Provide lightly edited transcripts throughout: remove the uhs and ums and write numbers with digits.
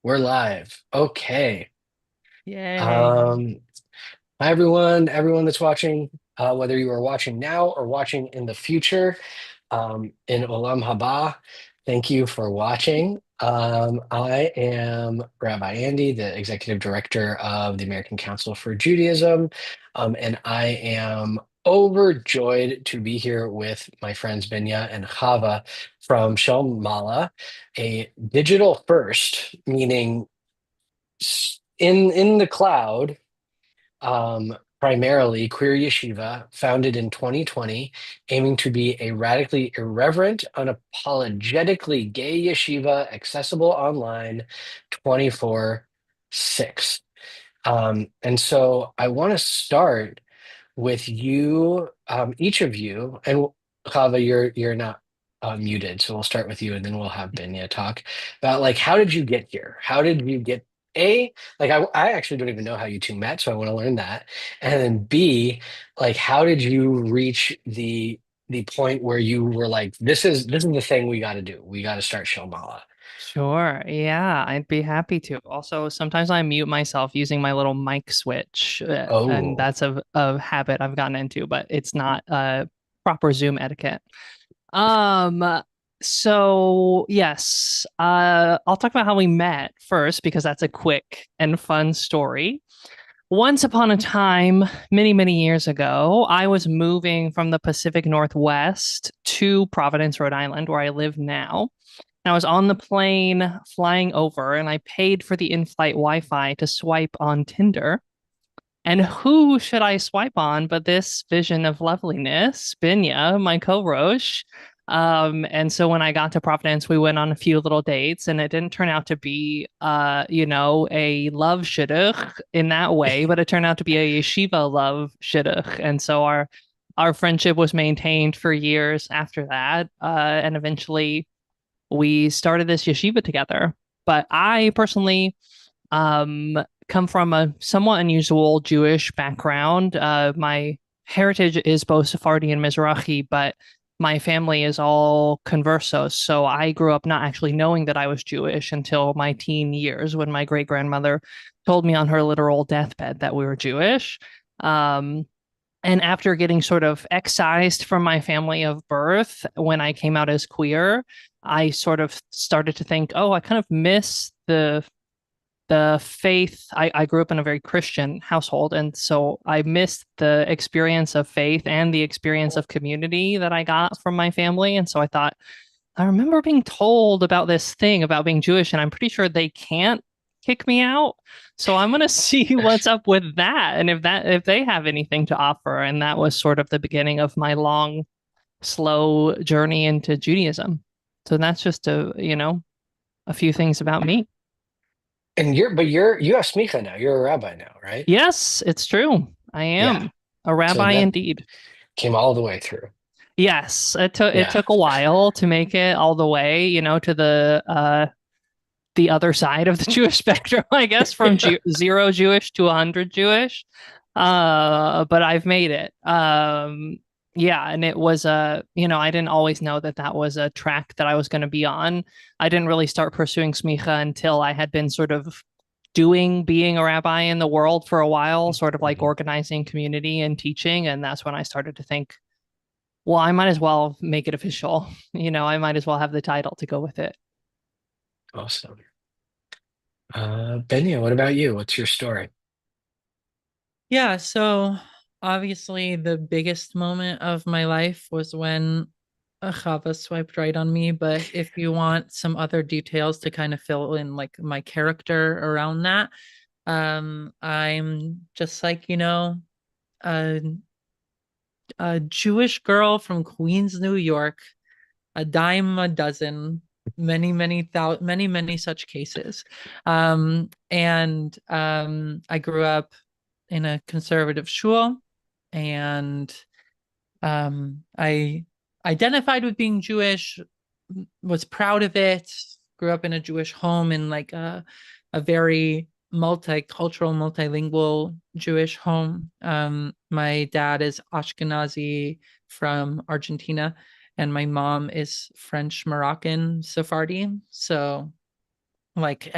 We're live. Okay. Yay. Um, Hi everyone that's watching, whether you are watching now or watching in the future, in Olam Haba, thank you for watching. I am Rabbi Andy, the Executive Director of the American Council for Judaism, and I am overjoyed to be here with my friends Binya and Xava from Shel Maala, a digital first, meaning in the cloud, primarily queer yeshiva, founded in 2020, aiming to be a radically irreverent, unapologetically gay yeshiva, accessible online 24/6. And so I want to start with you, each of you, and Chava, you're not muted, so we'll start with you, and then we'll have Binya talk about like how did you get here? How did you get A, like I actually don't even know how you two met, so I want to learn that. And then B, like how did you reach the point where you were like, this is the thing we got to do. We got to start Shomala. Sure. Yeah, I'd be happy to. Also, sometimes I mute myself using my little mic switch, and Oh, that's a habit I've gotten into, but it's not proper Zoom etiquette. Um, so yes, I'll talk about how we met first because that's a quick and fun story. Once upon a time, many, many years ago, I was moving from the Pacific Northwest to Providence, Rhode Island, where I live now. And I was on the plane flying over, and I paid for the in-flight Wi-Fi to swipe on Tinder. And who should I swipe on but this vision of loveliness, Binya, my co-roche. And so when I got to Providence, we went on a few little dates, and it didn't turn out to be, a love shidduch in that way, but it turned out to be a yeshiva love shidduch. And so our friendship was maintained for years after that, and eventually we started this yeshiva together. But I personally um, come from a somewhat unusual Jewish background. My heritage is both Sephardi and Mizrahi, but my family is all conversos. So I grew up not actually knowing that I was Jewish until my teen years when my great grandmother told me on her literal deathbed that we were Jewish. Um, and after getting sort of excised from my family of birth when I came out as queer, I sort of started to think, oh, I kind of miss the faith. I grew up in a very Christian household, and so I missed the experience of faith and the experience of community that I got from my family. And so I thought, I remember being told about this thing about being Jewish, and I'm pretty sure they can't kick me out. So I'm gonna see what's up with that, and if they have anything to offer. And that was sort of the beginning of my long, slow journey into Judaism. So that's just a few things about me. and you have smicha now. You're a rabbi now, right? Yes, it's true. I Yeah. am a So rabbi that indeed. came all the way through. Yes, it Yeah. took a while to make it all the way, to the other side of the Jewish spectrum, I guess, from zero Jewish to 100 Jewish. But I've made it. Yeah, and it was I didn't always know that that was a track that I was going to be on. I didn't really start pursuing smicha until I had been sort of being a rabbi in the world for a while, sort of like Mhm. organizing community and teaching. And that's when I started to think, well, I might as well make it official. I might as well have the title to go with it. Awesome. Benya, what about you? What's your story? Yeah, so obviously the biggest moment of my life was when a Xava swiped right on me. But if you want some other details to kind of fill in like my character around that, I'm just like, a, a Jewish girl from Queens, New York, a dime a dozen, many such cases. And I grew up in a conservative shul, and I identified with being Jewish, was proud of it, grew up in a Jewish home in like a very multicultural, multilingual Jewish home. My dad is Ashkenazi from Argentina, and my mom is French Moroccan Sephardi. So like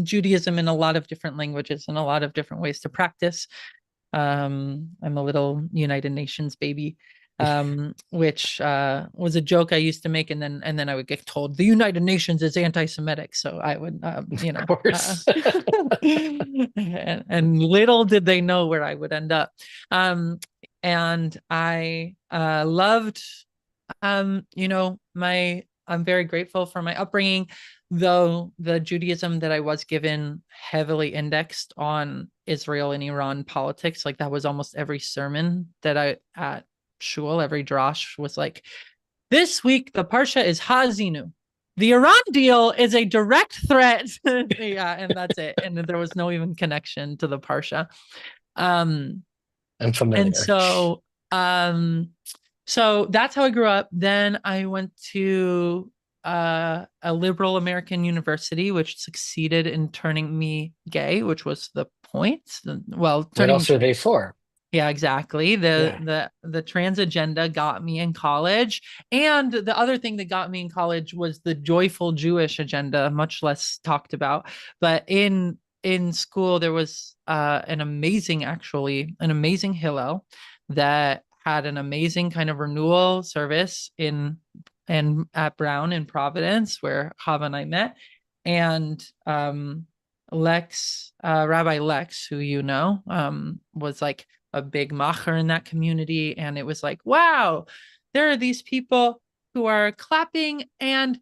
Judaism in a lot of different languages and a lot of different ways to practice. I'm a little United Nations baby, which was a joke I used to make, and then I would get told the United Nations is anti-Semitic, so I would, Of course. and little did they know where I would end up. And I loved, I'm very grateful for my upbringing, though the Judaism that I was given heavily indexed on Israel and Iran politics. Like that was almost every sermon that I at shul, every drosh was like, this week the parsha is Hazinu. The Iran deal is a direct threat. Yeah, and that's it. And there was no even connection to the parsha. I'm familiar. And so that's how I grew up. Then I went to a liberal American university, which succeeded in turning me gay, which was the point. Well, What else are they for? Yeah, exactly. The trans agenda got me in college. And the other thing that got me in college was the joyful Jewish agenda, much less talked about. But in school, there was an amazing Hillel that had an amazing kind of renewal service at Brown in Providence, where Xava and I met. And Rabbi Lex, who was like a big macher in that community. And it was like, wow, there are these people who are clapping and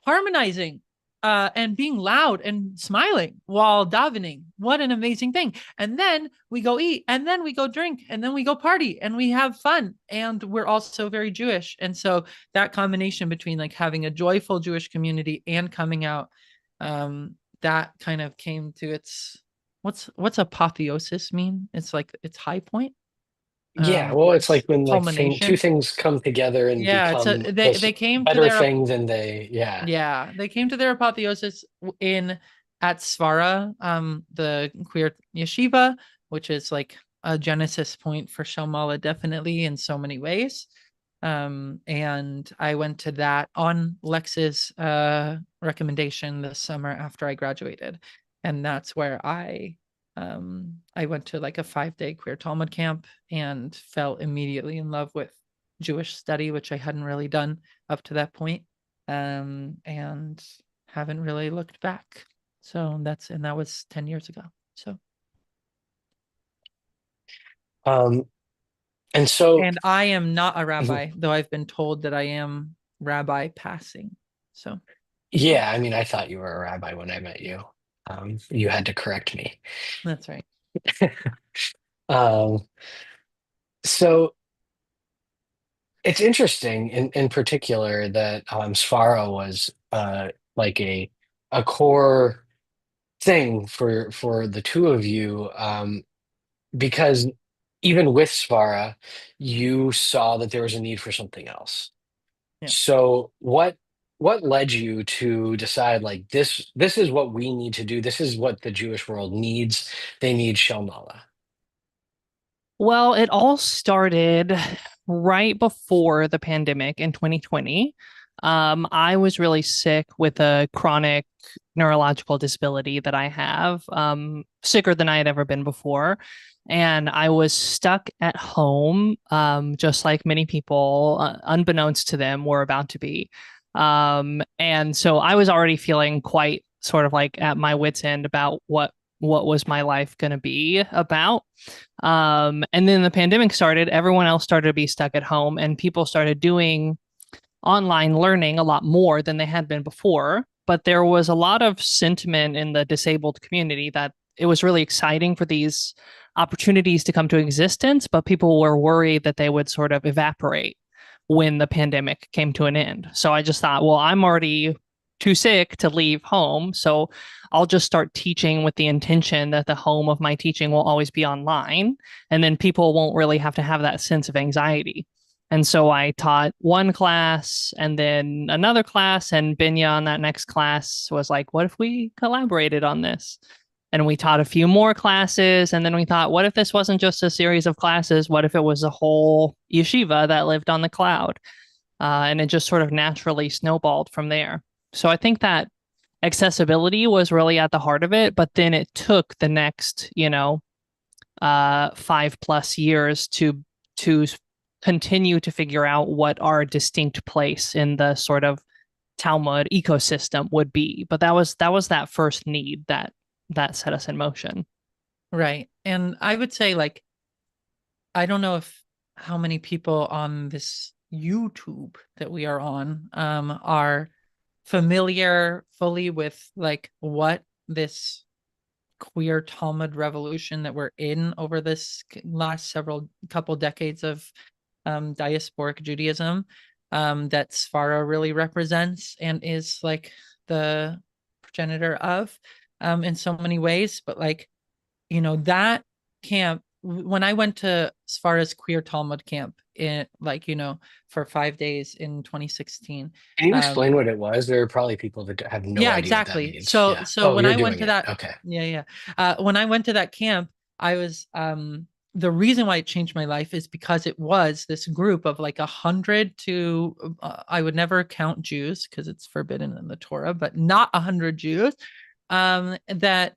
harmonizing and being loud and smiling while davening. What an amazing thing. And then we go eat, and then we go drink, and then we go party, and we have fun. And we're also very Jewish. And so that combination between like having a joyful Jewish community and coming out, that kind of came to its, what's apotheosis mean? It's like its high point. Yeah, well, it's like when like culmination. two things come together and become they came better to their things, and they came to their apotheosis at Svara, the queer yeshiva, which is like a genesis point for Shel Maala, definitely in so many ways. And I went to that on Lex's recommendation this summer after I graduated, and that's where I went to like a 5-day queer Talmud camp and fell immediately in love with Jewish study, which I hadn't really done up to that point, and haven't really looked back. So that was 10 years ago. So and I am not a rabbi, though I've been told that I am rabbi passing. So yeah, I mean, I thought you were a rabbi when I met you. You had to correct me. That's right. So it's interesting in particular that Sfara was like a core thing for the two of you, because even with Sfara, you saw that there was a need for something else. Yeah. So what led you to decide like this is what we need to do? This is what the Jewish world needs. They need Shel Maala. Well, it all started right before the pandemic in 2020. I was really sick with a chronic neurological disability that I have, sicker than I had ever been before. And I was stuck at home, just like many people, unbeknownst to them, were about to be. And so I was already feeling quite sort of like at my wit's end about what was my life going to be about. And then the pandemic started, everyone else started to be stuck at home, and people started doing online learning a lot more than they had been before. But there was a lot of sentiment in the disabled community that it was really exciting for these opportunities to come to existence, but people were worried that they would sort of evaporate when the pandemic came to an end. So I just thought, well, I'm already too sick to leave home, so I'll just start teaching with the intention that the home of my teaching will always be online, and then people won't really have to have that sense of anxiety. And so I taught one class and then another class, and Binya on that next class was like, what if we collaborated on this? And we taught a few more classes, and then we thought, what if this wasn't just a series of classes? What if it was a whole yeshiva that lived on the cloud? And it just sort of naturally snowballed from there. So I think that accessibility was really at the heart of it, but then it took the next, 5+ years to continue to figure out what our distinct place in the sort of Talmud ecosystem would be. But that first need that set us in motion. Right. And I would say, like, I don't know if how many people on this YouTube that we are on are familiar fully with like what this queer Talmud revolution that we're in over this last couple decades of diasporic Judaism that Svara really represents and is like the progenitor of in so many ways. But like, that camp, when I went to Svara's queer Talmud camp in like, for 5 days in 2016. Can you explain what it was? There are probably people that have no Yeah, idea what that exactly. means. So Yeah. so Oh, when you're I went doing to it. that, Okay. yeah, yeah. When I went to that camp, I was the reason why it changed my life is because it was this group of like 100 to I would never count Jews because it's forbidden in the Torah, but not 100 Jews that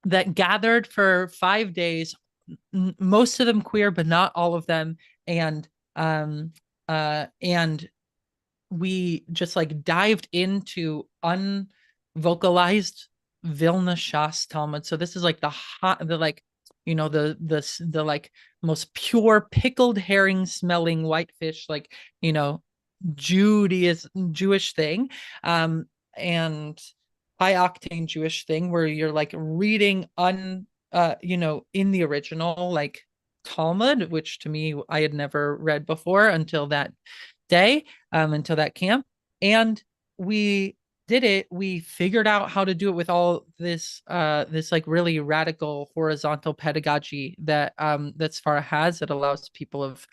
that gathered for 5 days, most of them queer, but not all of them, and and we just like dived into unvocalized Vilna Shas Talmud. So this is like the like, the like most pure pickled herring smelling whitefish, like, Jewish thing, and high octane Jewish thing where you're like reading in the original like Talmud, which to me I had never read before until that day, until that camp. And we did it. We figured out how to do it with all this like really radical horizontal pedagogy that Sfara has that allows people of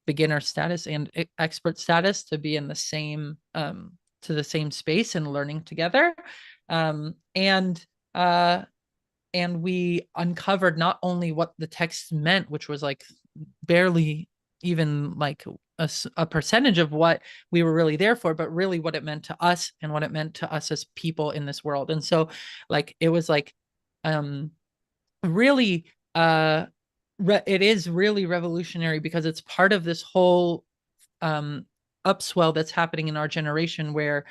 beginner status and expert status to be in the same to the same space and learning together. Um, and uh, and we uncovered not only what the text meant, which was like barely even like a percentage of what we were really there for, but really what it meant to us and what it meant to us as people in this world. And so like it was like really it is really revolutionary because it's part of this whole upswell that's happening in our generation where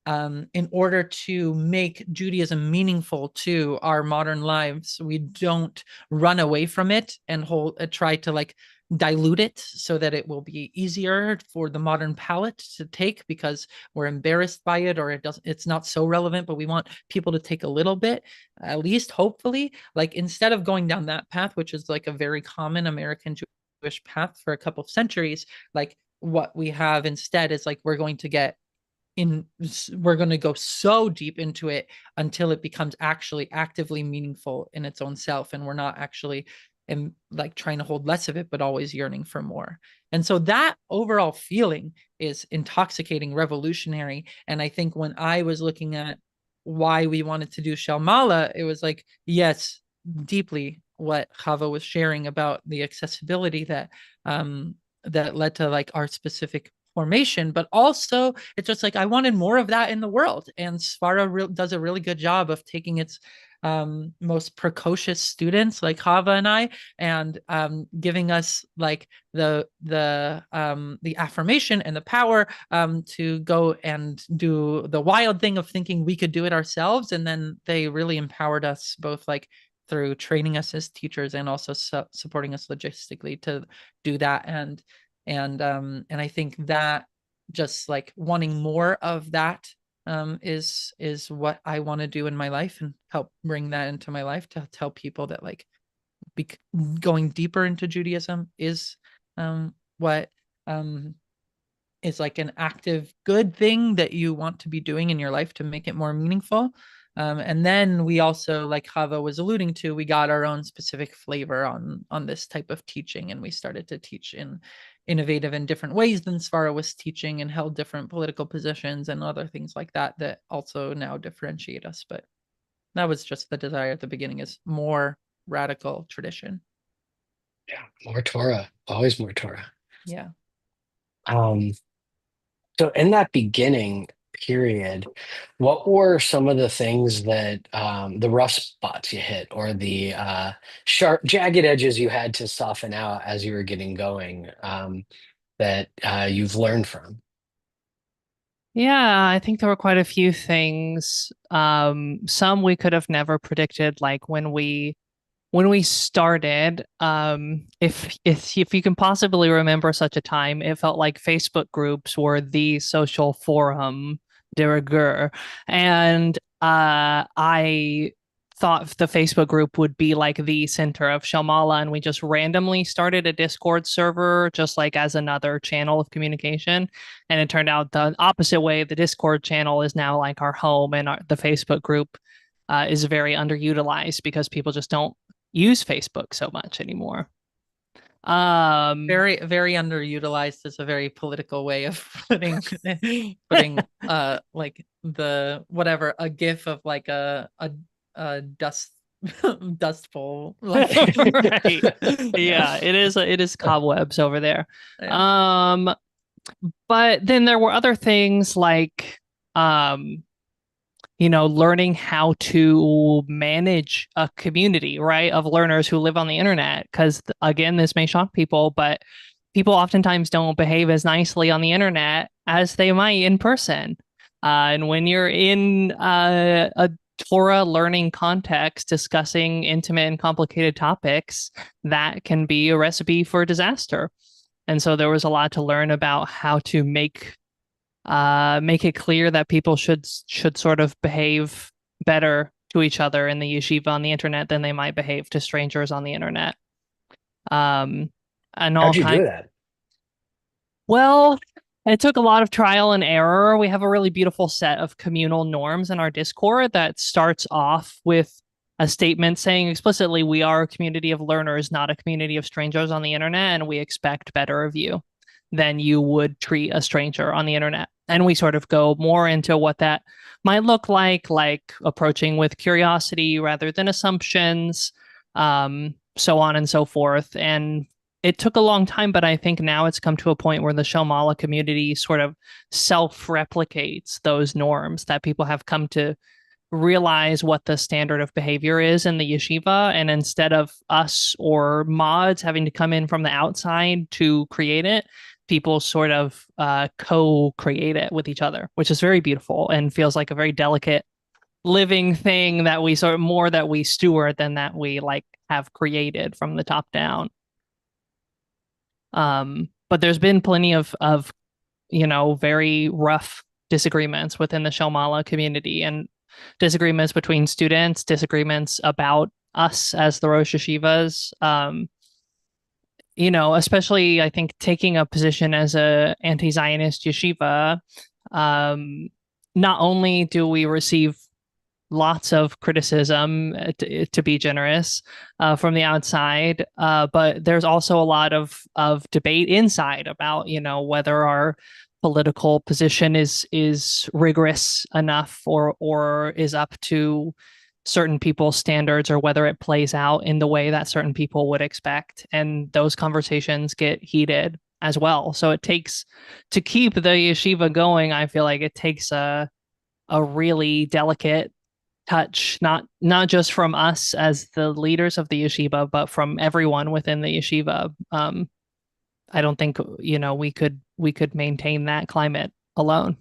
in order to make Judaism meaningful to our modern lives, we don't run away from it and try to like dilute it so that it will be easier for the modern palate to take because we're embarrassed by it or it's not so relevant, but we want people to take a little bit, at least hopefully, like instead of going down that path, which is like a very common American Jewish path for a couple of centuries, like what we have instead is like we're going to go so deep into it until it becomes actually actively meaningful in its own self, and we're not actually like trying to hold less of it but always yearning for more. And so that overall feeling is intoxicating, revolutionary. And I think when I was looking at why we wanted to do Shel Maala, it was like, yes, deeply what Xava was sharing about the accessibility that that led to like our specific formation, but also it's just like I wanted more of that in the world. And Svara does a really good job of taking its most precocious students like Xava and I, and giving us like the affirmation and the power to go and do the wild thing of thinking we could do it ourselves. And then they really empowered us both like through training us as teachers and also supporting us logistically to do that. And I think that just like wanting more of that is what I want to do in my life and help bring that into my life to tell people that like going deeper into Judaism is what is like an active good thing that you want to be doing in your life to make it more meaningful. And then we also, like Xava was alluding to, we got our own specific flavor on this type of teaching, and we started to teach in innovative and different ways than Svara was teaching and held different political positions and other things like that that also now differentiate us. But that was just the desire at the beginning, is more radical tradition. Yeah. More Torah. Always more Torah. Yeah. Um, so in that beginning, period, what were some of the things that the rough spots you hit or the sharp, jagged edges you had to soften out as you were getting going that you've learned from? Yeah, I think there were quite a few things. Some we could have never predicted, like when we started, if you can possibly remember such a time, it felt like Facebook groups were the social forum de rigueur, and I thought the Facebook group would be like the center of Shel Maala, and we just randomly started a Discord server just like as another channel of communication, and it turned out the opposite way. The Discord channel is now like our home, and the Facebook group is very underutilized because people just don't use Facebook so much anymore. Very, very underutilized is a very political way of putting like the whatever, a gif of like a dust dust bowl, like Right. Yeah, it is cobwebs over there. yeah. Um, but then there were other things like um learning how to manage a community, right, of learners who live on the internet. Because again, this may shock people, but people oftentimes don't behave as nicely on the internet as they might in person. And when you're in a Torah learning context discussing intimate and complicated topics, that can be a recipe for disaster. And so there was a lot to learn about how to make it clear that people should sort of behave better to each other in the yeshiva on the internet than they might behave to strangers on the internet. Um, and all How'd you kind. do that? Well, it took a lot of trial and error. We have a really beautiful set of communal norms in our Discord that starts off with a statement saying explicitly, we are a community of learners, not a community of strangers on the internet, and we expect better of you than you would treat a stranger on the internet. And we sort of go more into what that might look like approaching with curiosity rather than assumptions, so on and so forth. And it took a long time, but I think now it's come to a point where the Shel Maala community sort of self-replicates those norms that people have come to realize what the standard of behavior is in the yeshiva. And instead of us or mods having to come in from the outside to create it, people sort of co-create it with each other, which is very beautiful and feels like a very delicate living thing that we sort of more that we steward than that we like have created from the top down. But there's been plenty of very rough disagreements within the Shel Maala community and disagreements between students, disagreements about us as the Rosh Yeshivas. Especially I think taking a position as a anti-zionist yeshiva, not only do we receive lots of criticism, to be generous, from the outside, but there's also a lot of debate inside about whether our political position is rigorous enough or is up to certain people's standards or whether it plays out in the way that certain people would expect. And those conversations get heated as well. So it takes to keep the yeshiva going, I feel like it takes a really delicate touch, not just from us as the leaders of the yeshiva, but from everyone within the yeshiva. I don't think we could maintain that climate alone.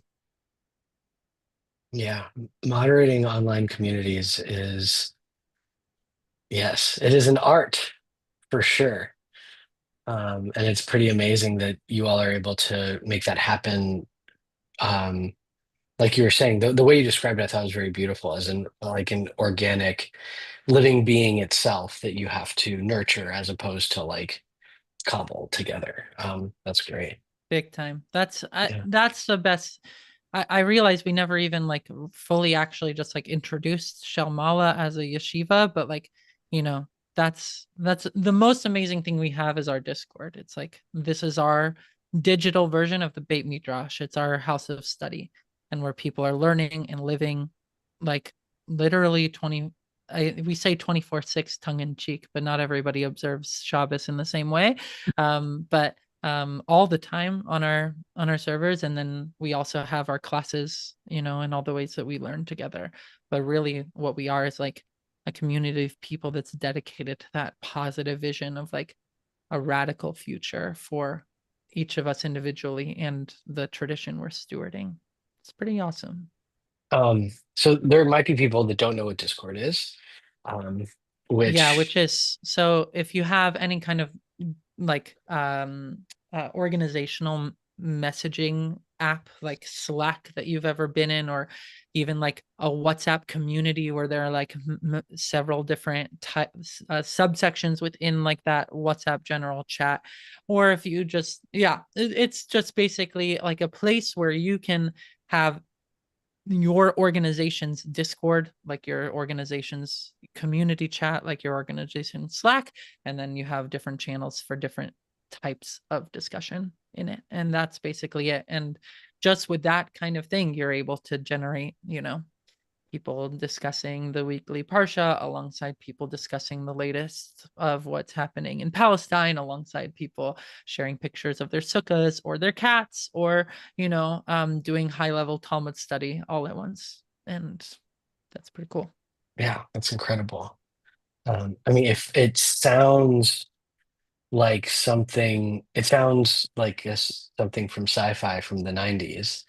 Yeah, moderating online communities is, yes, it is an art for sure. And it's pretty amazing that you all are able to make that happen. Um, like you were saying, the way you described it, I thought was very beautiful, as in like an organic living being itself that you have to nurture as opposed to like cobble together. That's great. Big time. Yeah. That's the best. I realized we never even like fully actually just like introduced Shel Maala as a yeshiva, but like, you know, that's the most amazing thing we have is our Discord. It's like this is our digital version of the Beit Midrash. It's our house of study, and where people are learning and living like literally 20 we say 24/6 tongue in cheek, but not everybody observes Shabbos in the same way. But all the time on our servers, and then we also have our classes, and all the ways that we learn together. But really what we are is like a community of people that's dedicated to that positive vision of like a radical future for each of us individually and the tradition we're stewarding. It's pretty awesome. So there might be people that don't know what Discord is, um, Yeah, which which is, so if you have any kind of like organizational messaging app like Slack that you've ever been in, or even like a WhatsApp community where there are like several different types subsections within like that WhatsApp general chat, or if you just, yeah, it's just basically like a place where you can have your organization's Discord, like your organization's community chat, like your organization's Slack, and then you have different channels for different types of discussion in it. And that's basically it. And just with that kind of thing, you're able to generate, people discussing the weekly Parsha alongside people discussing the latest of what's happening in Palestine, alongside people sharing pictures of their sukkahs or their cats, or, doing high level Talmud study all at once. And that's pretty cool. yeah, that's incredible. I mean, if it sounds like something, it sounds like something from sci-fi from the 90s.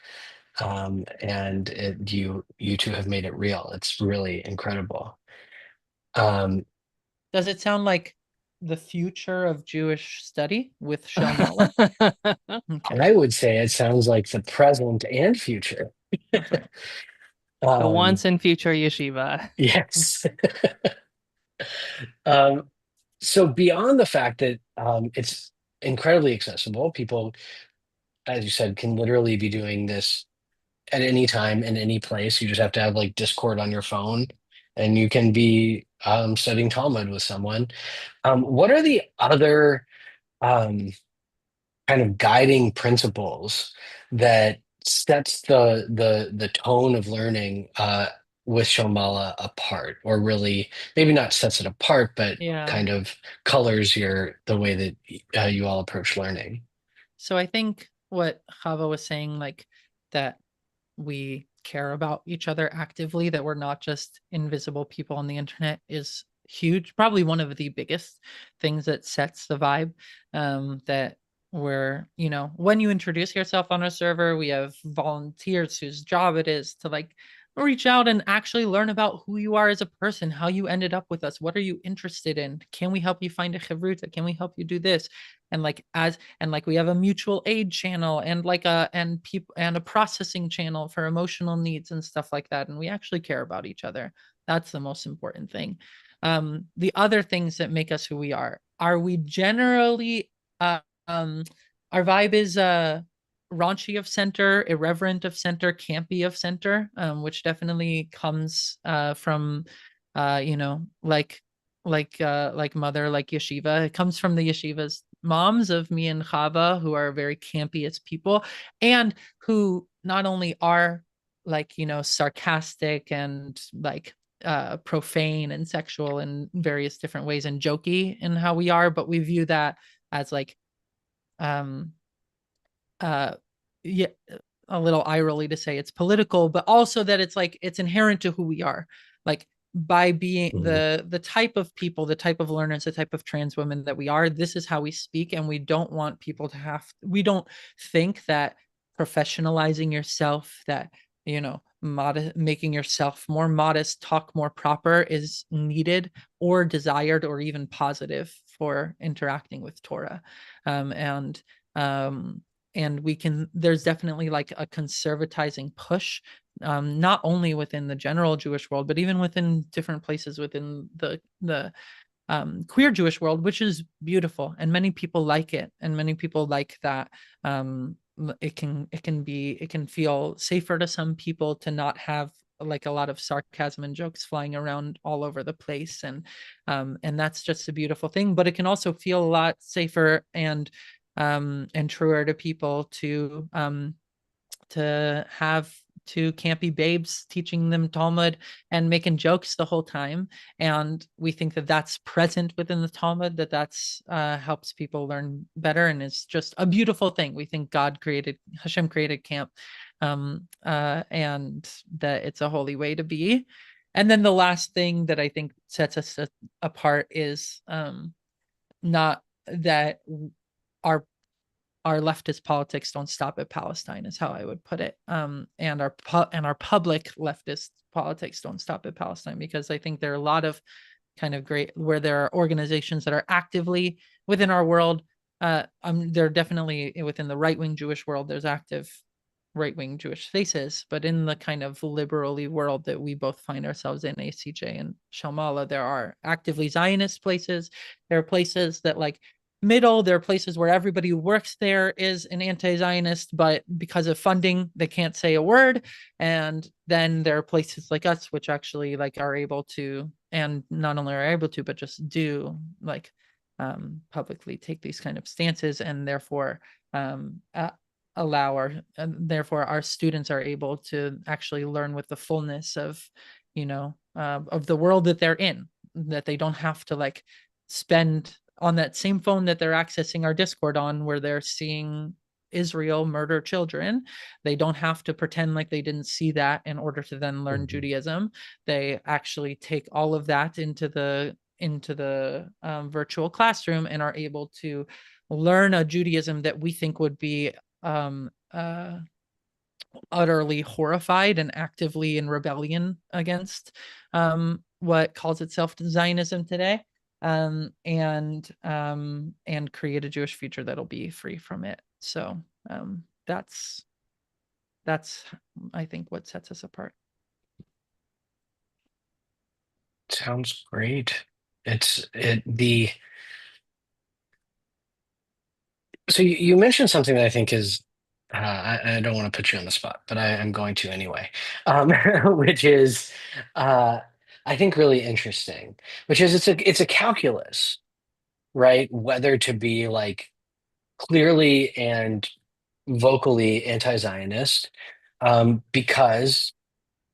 And you two have made it real. It's really incredible. Um, Does it sound like the future of Jewish study with Shel Maala? Okay, I would say it sounds like the present and future. that's right. The Um, once and future yeshiva. yes. Um, so beyond the fact that it's incredibly accessible, people, as you said, can literally be doing this at any time in any place. You just have to have like Discord on your phone, and you can be studying Talmud with someone. What are the other um, kind of guiding principles that sets the tone of learning with Shel Maala apart, or really maybe not sets it apart, but Yeah. kind of colors the way that you all approach learning? So I think what Xava was saying, like that we care about each other actively, that we're not just invisible people on the internet, is huge. Probably one of the biggest things that sets the vibe. That we're, when you introduce yourself on a server, we have volunteers whose job it is to like reach out and actually learn about who you are as a person, how you ended up with us, what are you interested in, can we help you find a chavruta, can we help you do this, and like we have a mutual aid channel, and like a processing channel for emotional needs and stuff like that, and we actually care about each other. That's the most important thing. The other things that make us who we are we generally um our vibe is raunchy of center, irreverent of center, campy of center, which definitely comes from like mother, like yeshiva. It comes from the yeshiva's moms of me and Xava, who are very campy as people, and who not only are like, sarcastic and like profane and sexual in various different ways and jokey in how we are, but we view that as like um yeah, a little eye rolly to say it's political, but also that it's like it's inherent to who we are. Like by being Mhm. the type of people, the type of learners, the type of trans women that we are, this is how we speak, and we don't want people to we don't think that professionalizing yourself, that making yourself more modest, talk more proper is needed or desired or even positive for interacting with Torah. And um there's definitely like a conservatizing push, not only within the general Jewish world, but even within different places within the queer Jewish world, which is beautiful, and many people like it, and many people like that. It can feel safer to some people to not have like a lot of sarcasm and jokes flying around all over the place, and that's just a beautiful thing. But it can also feel a lot safer and truer to people to have to campy babes, teaching them Talmud and making jokes the whole time. And we think that that's present within the Talmud, that's helps people learn better. And it's just a beautiful thing. We think Hashem created camp, and that it's a holy way to be. And then the last thing that I think sets us apart is not that our leftist politics don't stop at Palestine, is how I would put it. And our public leftist politics don't stop at Palestine, because I think there are a lot of kind of great, where there are organizations that are actively within our world. They're definitely within the right-wing Jewish world. There's active right-wing Jewish faces, but in the kind of liberally world that we both find ourselves in, ACJ and Shel Maala, there are actively Zionist places. There are places that like middle, there are places where everybody who works there is an anti-Zionist, but because of funding, they can't say a word. And then there are places like us, which actually like are able to, and not only are able to, but just do like publicly take these kind of stances, and therefore therefore our students are able to actually learn with the fullness of, of the world that they're in, that they don't have to like spend on that same phone that they're accessing our Discord on, where they're seeing Israel murder children. They don't have to pretend like they didn't see that in order to then learn Judaism. They actually take all of that into the virtual classroom and are able to learn a Judaism that we think would be utterly horrified and actively in rebellion against what calls itself Zionism today, and create a Jewish future that'll be free from it. So that's I think what sets us apart. Sounds great. So you mentioned something that I think is, I don't want to put you on the spot, but I am going to anyway, which is, I think, really interesting, which is it's a calculus, right? Whether to be like clearly and vocally anti-Zionist, because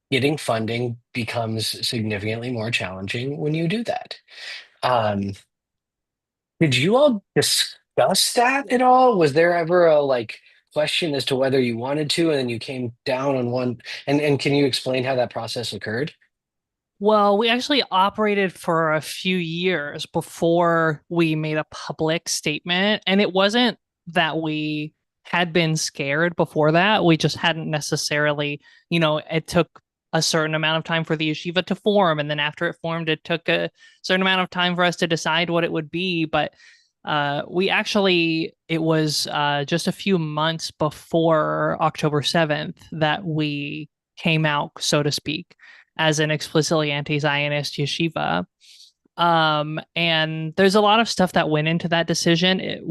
getting funding becomes significantly more challenging when you do that. Um, Did you all discuss that at all? Was there ever a like question as to whether you wanted to, and then you came down on one? And can you explain how that process occurred? Well, we actually operated for a few years before we made a public statement. And it wasn't that we had been scared before that. We just hadn't necessarily, it took a certain amount of time for the yeshiva to form. And then after it formed, it took a certain amount of time for us to decide what it would be. But it was just a few months before October 7th that we came out, so to speak, as an explicitly anti-Zionist yeshiva. And there's a lot of stuff that went into that decision.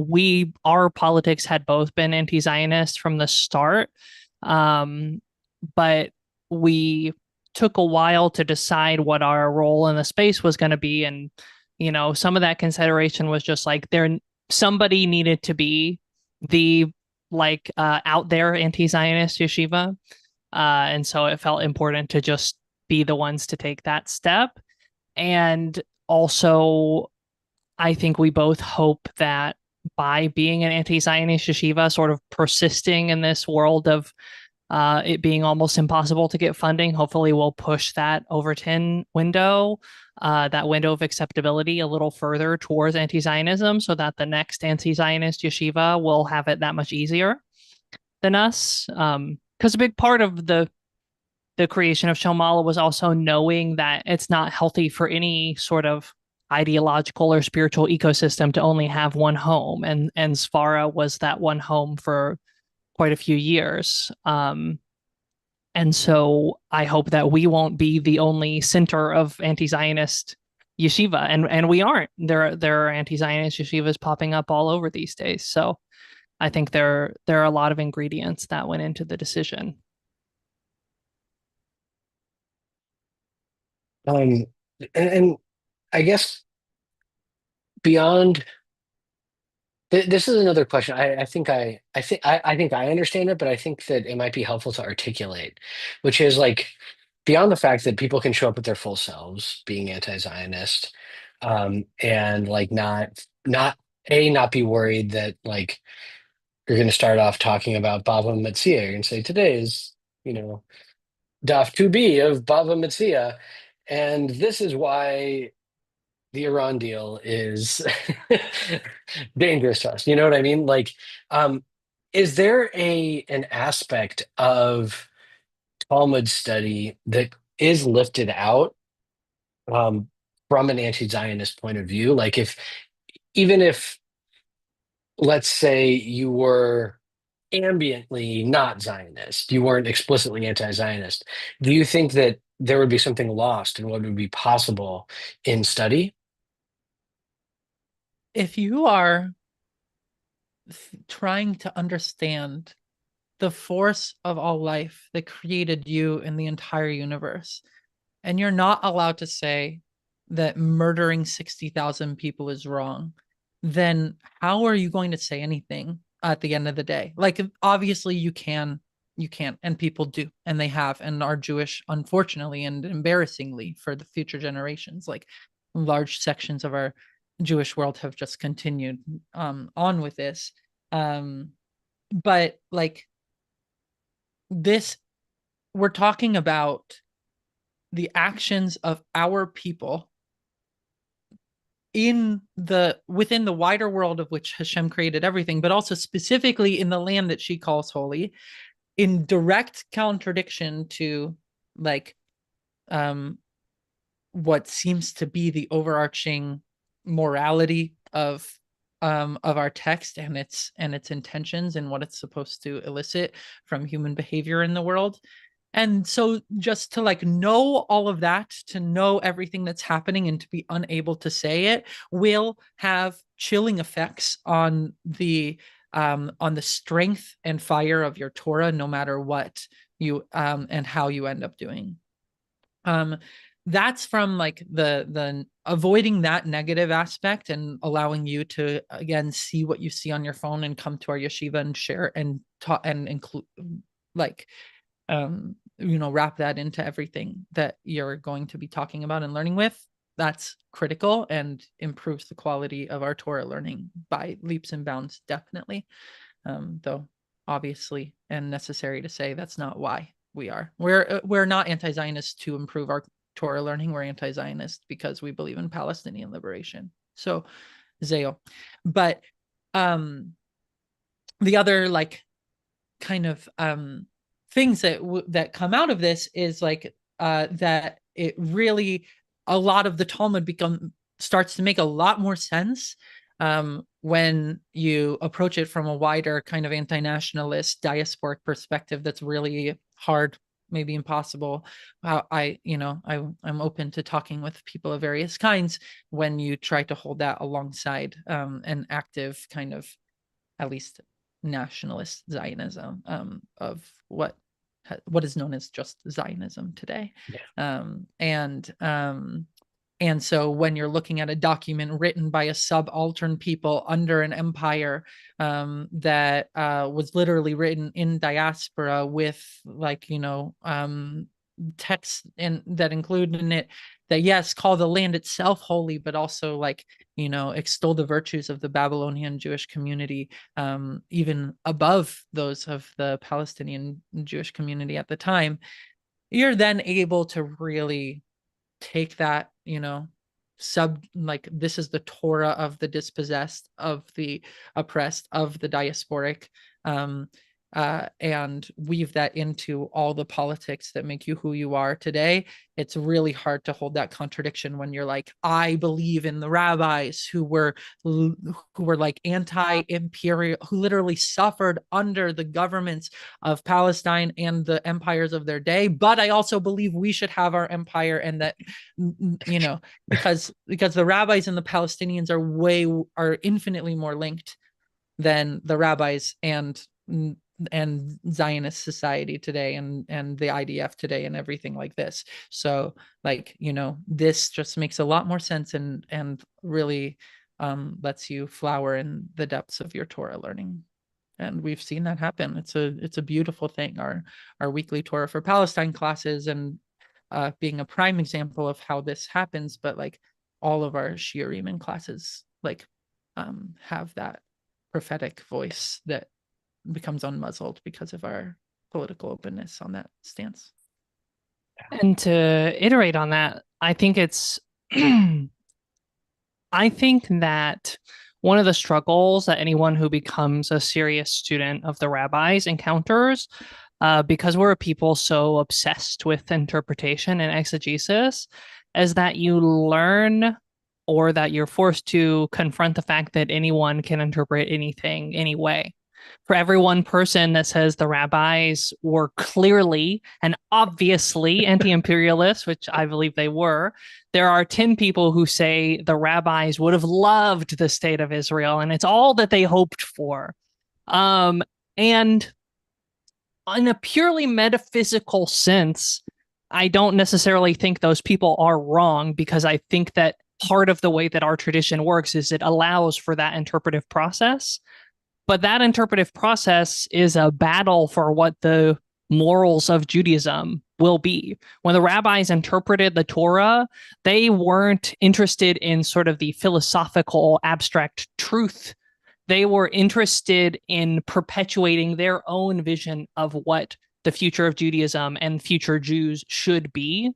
Our politics had both been anti-Zionist from the start, but we took a while to decide what our role in the space was going to be. And, some of that consideration was just like somebody needed to be the out there anti-Zionist yeshiva. And so it felt important to just be the ones to take that step. And also, I think we both hope that by being an anti-Zionist yeshiva, sort of persisting in this world of it being almost impossible to get funding, hopefully we'll push that Overton window, that window of acceptability a little further towards anti-Zionism, so that the next anti-Zionist yeshiva will have it that much easier than us. Because a big part of the creation of Shel Maala was also knowing that it's not healthy for any sort of ideological or spiritual ecosystem to only have one home. And Svara was that one home for quite a few years. And so I hope that we won't be the only center of anti-Zionist yeshiva. And we aren't. There are anti-Zionist yeshivas popping up all over these days. So I think there are a lot of ingredients that went into the decision. And I guess beyond This is another question. I think I understand it, but I think that it might be helpful to articulate, which is like beyond the fact that people can show up with their full selves, being anti-Zionist, and like not be worried that like you're going to start off talking about Bava Metzia. You're going to say today is, you know, Daf 2b of Bava Metzia, and this is why the Iran deal is dangerous to us. You know what I mean? Like, um, is there an aspect of Talmud study that is lifted out um, from an anti-Zionist point of view? Like, if even if let's say you were ambiently not Zionist, you weren't explicitly anti-Zionist, do you think that there would be something lost in what would be possible in study? If you are trying to understand the force of all life that created you and the entire universe, and you're not allowed to say that murdering 60,000 people is wrong, then how are you going to say anything at the end of the day? Like, obviously you can, and people do, and they have, and are Jewish, unfortunately, and embarrassingly for the future generations. Like, large sections of our Jewish world have just continued on with this. But like this, we're talking about the actions of our people within the wider world of which Hashem created everything, but also specifically in the land that she calls holy, in direct contradiction to like what seems to be the overarching morality of our text and its intentions and what it's supposed to elicit from human behavior in the world. And so just to like know all of that, to know everything that's happening and to be unable to say it will have chilling effects on the strength and fire of your Torah, no matter what you and how you end up doing. That's from like the avoiding that negative aspect and allowing you to again see what you see on your phone and come to our yeshiva and share and talk and include like wrap that into everything that you're going to be talking about and learning with. That's critical and improves the quality of our Torah learning by leaps and bounds, definitely. Though obviously and necessary to say that's not why we're not anti-Zionist to improve our Torah learning. We're anti-Zionist because we believe in Palestinian liberation. So Zeo. But the other like kind of things that come out of this is like that it really, a lot of the Talmud starts to make a lot more sense when you approach it from a wider kind of anti-nationalist diasporic perspective. That's really hard, maybe impossible. I'm open to talking with people of various kinds when you try to hold that alongside an active kind of, at least nationalist Zionism of what is known as just Zionism today. Yeah. And so when you're looking at a document written by a subaltern people under an empire that was literally written in diaspora with like, texts that include in it that, yes, call the land itself holy, but also like, extol the virtues of the Babylonian Jewish community, even above those of the Palestinian Jewish community at the time, you're then able to really take that, like this is the Torah of the dispossessed, of the oppressed, of the diasporic, and weave that into all the politics that make you who you are today. It's really hard to hold that contradiction when you're like, I believe in the rabbis who were like anti-imperial, who literally suffered under the governments of Palestine and the empires of their day, but I also believe we should have our empire, and that because the rabbis and the Palestinians are infinitely more linked than the rabbis and Zionist society today and the IDF today and everything like this. So like, this just makes a lot more sense and really lets you flower in the depths of your Torah learning. And we've seen that happen. It's a beautiful thing. Our weekly Torah for Palestine classes, and being a prime example of how this happens, but like all of our shiurim and classes like have that prophetic voice that becomes unmuzzled because of our political openness on that stance. And to iterate on that, I think it's I think that one of the struggles that anyone who becomes a serious student of the rabbis encounters, because we're a people so obsessed with interpretation and exegesis, is that you learn, or that you're forced to confront the fact that anyone can interpret anything anyway. For every one person that says the rabbis were clearly and obviously anti-imperialist, which I believe they were, there are 10 people who say the rabbis would have loved the state of Israel and it's all that they hoped for. And in a purely metaphysical sense, I don't necessarily think those people are wrong, because I think that part of the way that our tradition works is it allows for that interpretive process. But that interpretive process is a battle for what the morals of Judaism will be. When the rabbis interpreted the Torah, they weren't interested in sort of the philosophical abstract truth. They were interested in perpetuating their own vision of what the future of Judaism and future Jews should be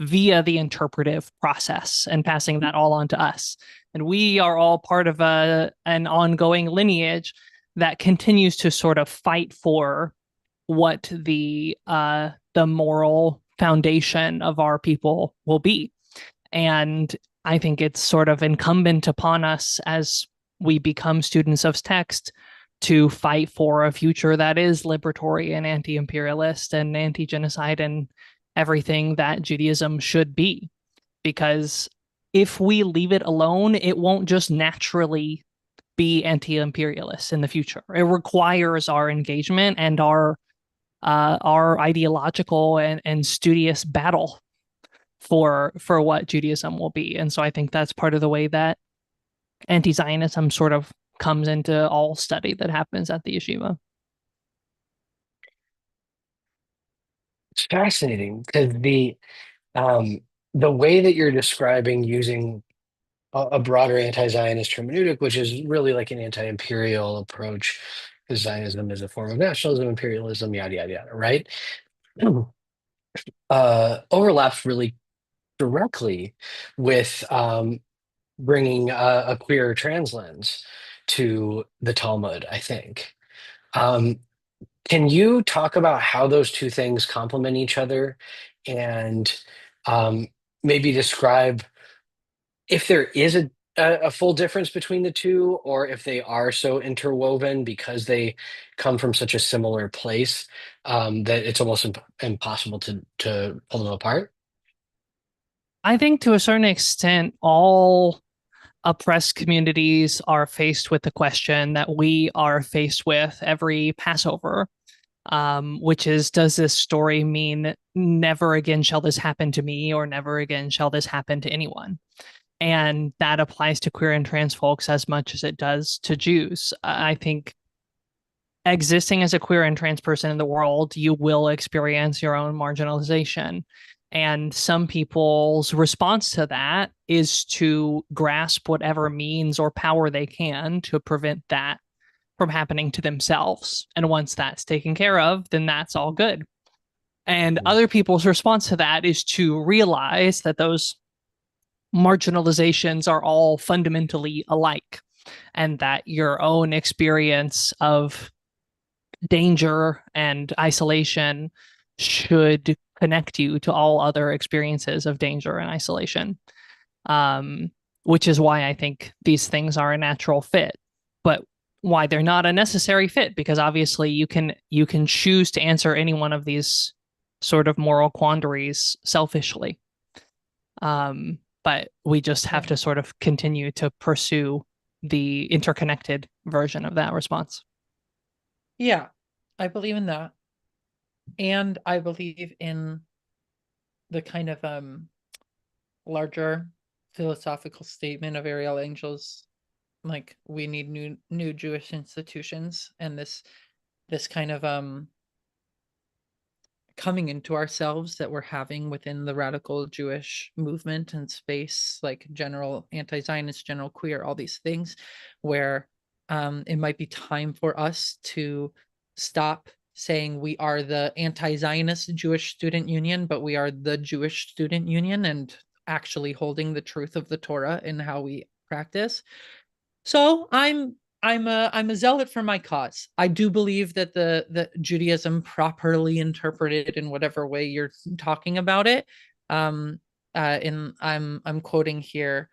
via the interpretive process, and passing that all on to us. And we are all part of an ongoing lineage that continues to sort of fight for what the moral foundation of our people will be. And I think it's sort of incumbent upon us, as we become students of text, to fight for a future that is liberatory and anti-imperialist and anti-genocide and everything that Judaism should be. Because if we leave it alone, it won't just naturally be anti-imperialist in the future. It requires our engagement and our ideological and studious battle for what Judaism will be. And so I think that's part of the way that anti-Zionism sort of comes into all study that happens at the yeshiva. It's fascinating because the way that you're describing using a broader anti-Zionist hermeneutic, which is really like an anti-imperial approach, because Zionism is a form of nationalism, imperialism, yada yada yada, right? Overlaps really directly with bringing a queer trans lens to the Talmud, I think. Um, can you talk about how those two things complement each other, and um, maybe describe if there is a full difference between the two, or if they are so interwoven because they come from such a similar place, that it's almost impossible to pull them apart? I think to a certain extent, all oppressed communities are faced with the question that we are faced with every Passover, which is, does this story mean never again shall this happen to me, or never again shall this happen to anyone? And that applies to queer and trans folks as much as it does to Jews. I think existing as a queer and trans person in the world, you will experience your own marginalization. And some people's response to that is to grasp whatever means or power they can to prevent that from happening to themselves. And once that's taken care of, then that's all good. And other people's response to that is to realize that those marginalizations are all fundamentally alike, and that your own experience of danger and isolation should connect you to all other experiences of danger and isolation. Which is why I think these things are a natural fit, but why they're not a necessary fit, because obviously you can choose to answer any one of these sort of moral quandaries selfishly. But we just have to sort of continue to pursue the interconnected version of that response. Yeah, I believe in that. And I believe in the kind of larger philosophical statement of Ariel Angel's like we need new Jewish institutions, and this kind of coming into ourselves that we're having within the radical Jewish movement and space, like general anti-Zionist, general queer, all these things, where it might be time for us to stop saying we are the anti-Zionist Jewish Student Union, but we are the Jewish Student Union, and actually holding the truth of the Torah in how we practice. So I'm a zealot for my cause. I do believe that the Judaism properly interpreted in whatever way you're talking about it. In I'm quoting here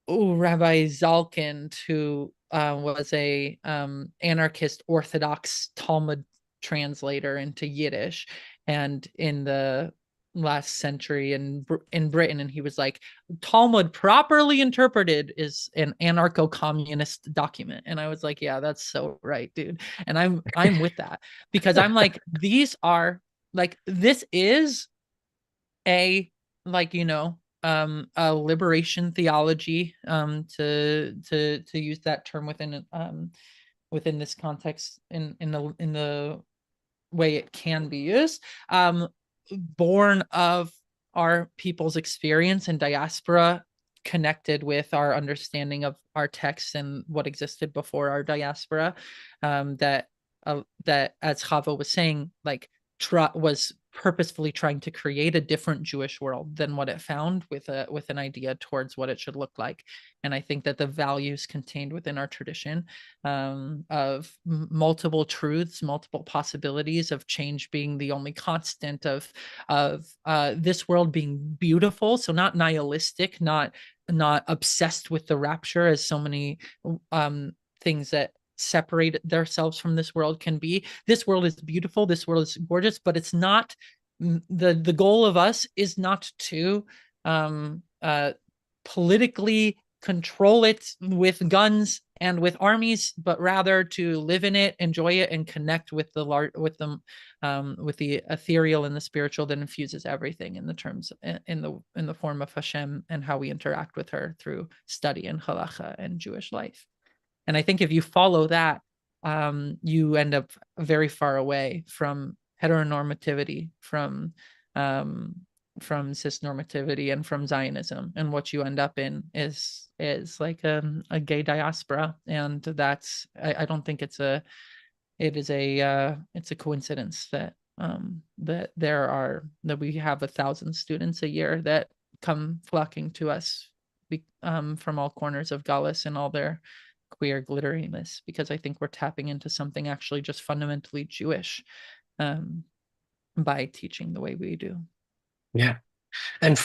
Rabbi Zalkind, who was a anarchist Orthodox Talmud translator into Yiddish, and in the last century in Britain, and he was like, Talmud properly interpreted is an anarcho-communist document. And I was like, yeah, that's so right, dude. And I'm with that, because I'm like, these are like, this is a, like, a liberation theology, to use that term within this context, in the way it can be used, born of our people's experience in diaspora, connected with our understanding of our texts and what existed before our diaspora, that as Xava was saying, like, was purposefully trying to create a different Jewish world than what it found, with an idea towards what it should look like. And I think that the values contained within our tradition, of multiple truths, multiple possibilities, of change being the only constant, of this world being beautiful, so not nihilistic, not obsessed with the rapture, as so many things that separate themselves from this world can be. This world is beautiful, this world is gorgeous, but it's not, the goal of us is not to politically control it with guns and with armies, but rather to live in it, enjoy it, and connect with the ethereal and the spiritual that infuses everything, in the terms, in the form of Hashem, and how we interact with her through study and halacha and Jewish life. And I think if you follow that, you end up very far away from heteronormativity, from cisnormativity, and from Zionism. And what you end up in is like a gay diaspora. And that's, I don't think it's a coincidence that that we have 1,000 students a year that come flocking to us, from all corners of Galus and all their queer glitteriness, because I think we're tapping into something actually just fundamentally Jewish, by teaching the way we do. Yeah. And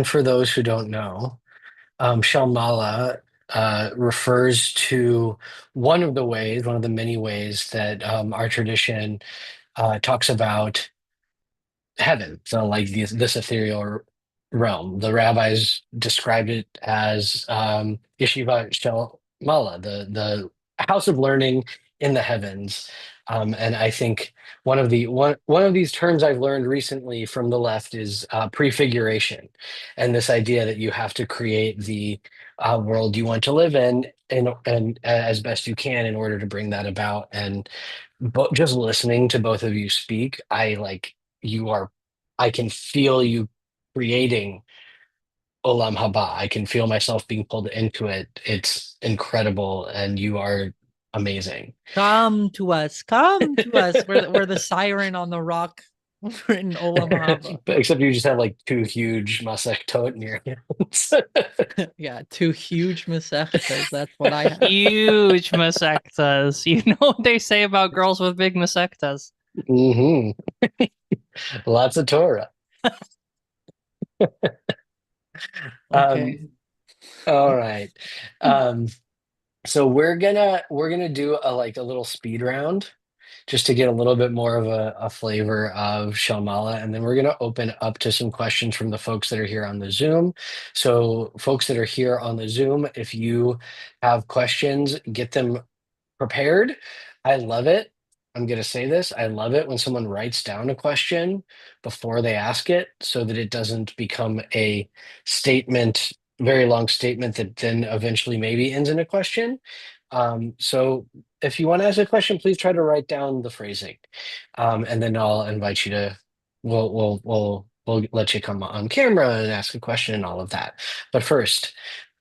for those who don't know, Shel Maala refers to one of the many ways that our tradition talks about heaven. So, like, this ethereal realm. The rabbis described it as Yeshiva Shel Maala, the house of learning in the heavens. And I think one of these terms I've learned recently from the left is prefiguration, and this idea that you have to create the world you want to live in, and as best you can, in order to bring that about. And just listening to both of you speak, I can feel you creating Olam Haba. I can feel myself being pulled into it. It's incredible, and you are amazing. Come to us, come to us. We're the siren on the rock in Olam Haba. But except you just have like two huge masechtot in your hands. Yeah, two huge masechtas. That's what I have. Huge masectas. You know what they say about girls with big masectas. Hmm. Lots of Torah. Okay. All right. So we're gonna do a little speed round, just to get a little bit more of a flavor of Shel Maala, and then we're gonna open up to some questions from the folks that are here on the Zoom. So, folks that are here on the Zoom, if you have questions, get them prepared. I love it. I'm going to say this. I love it when someone writes down a question before they ask it, so that it doesn't become a statement very long statement that then eventually maybe ends in a question. So if you want to ask a question, please try to write down the phrasing, and then I'll invite you to. We'll let you come on camera and ask a question and all of that. But first,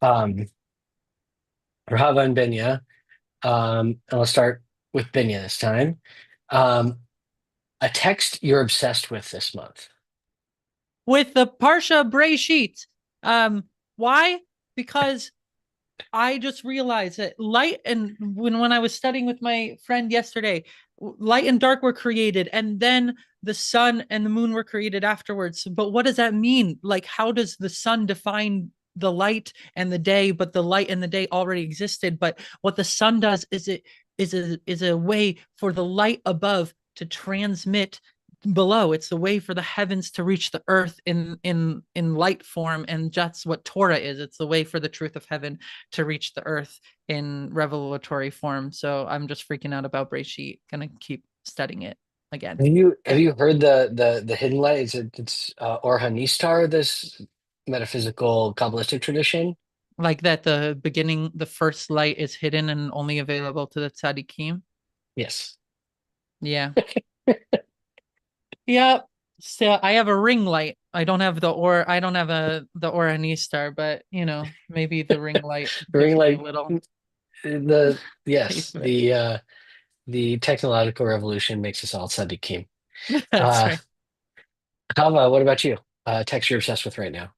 um, Rahava and Binya, and I'll start with Binya this time. Um, a text you're obsessed with this month. With the Parsha Breshit. Why? Because I just realized that light and when I was studying with my friend yesterday, light and dark were created, and then the sun and the moon were created afterwards. But what does that mean? Like, how does the sun define the light and the day? But the light and the day already existed. But what the sun does is it is a way for the light above to transmit below. It's the way for the heavens to reach the earth in light form, and that's what Torah is. It's the way for the truth of heaven to reach the earth in revelatory form. So I'm just freaking out about Breshit. Gonna keep studying it again. Have you heard the hidden light? It's Or Hanistar, this metaphysical Kabbalistic tradition? Like that the beginning, the first light is hidden and only available to the tzaddikim. Yes. Yeah. Yeah. So I have a ring light. I don't have I don't have the Or Hanistar, but maybe the ring light Ring gives me a light. little Yes, taste of it. the technological revolution makes us all tzaddikim. That's Uh, right. Xava, what about you? Text you're obsessed with right now.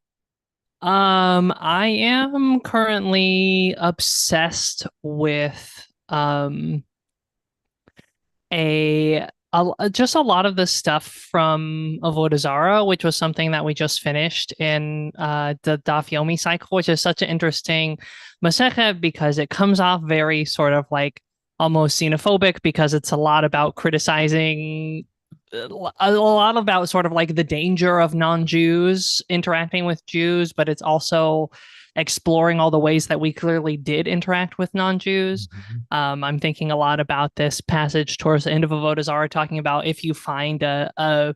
I am currently obsessed with just a lot of the stuff from Avodah Zarah, which was something that we just finished in the Daf Yomi cycle, which is such an interesting masechet because it comes off very sort of like almost xenophobic because it's a lot about criticizing a lot about sort of like the danger of non-Jews interacting with Jews, but it's also exploring all the ways that we clearly did interact with non-Jews. Mhm. I'm thinking a lot about this passage towards the end of Avodah Zarah, talking about if you find a